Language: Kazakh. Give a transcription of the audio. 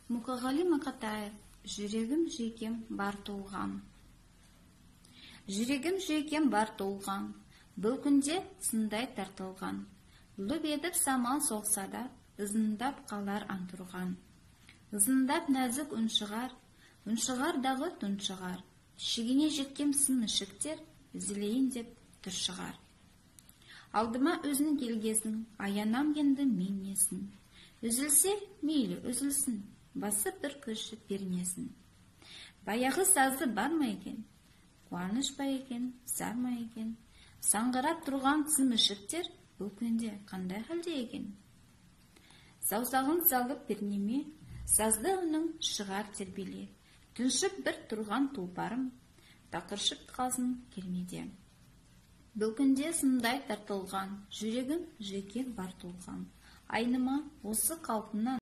Мұқағали Мақатаев, жүрегім жүйкем бар толған. Жүрегім жүйкем бар толған, бұл күнде сындай тартылған. Лүп етіп самал соқса да, ызындап қалар антұрған. Ызындап нәзік үн шығардағы түн шығар. Шегіне жеткем сын ішіктер, зілейін деп түр шығар. Алдыма өзін келгесін, аянам енді мен несін. Үзілсе, мейлі үзілсін, басып бір көшіп бернесін. Баяғы сазы бар ма екен? Қуаныш па екен, зар ма екен? Саңғырап тұрған сым ішіктер, бұл күнде қандай халде екен? Саусағын салып пернеме, сазды үнің шығар тербеле. Түншіп бір тұрған тұлпарым, тақыршып қалсын келмеде. Бұл күнде сындай тартылған, жүрегім жүйкем бар толған. Айныма осы қалпынан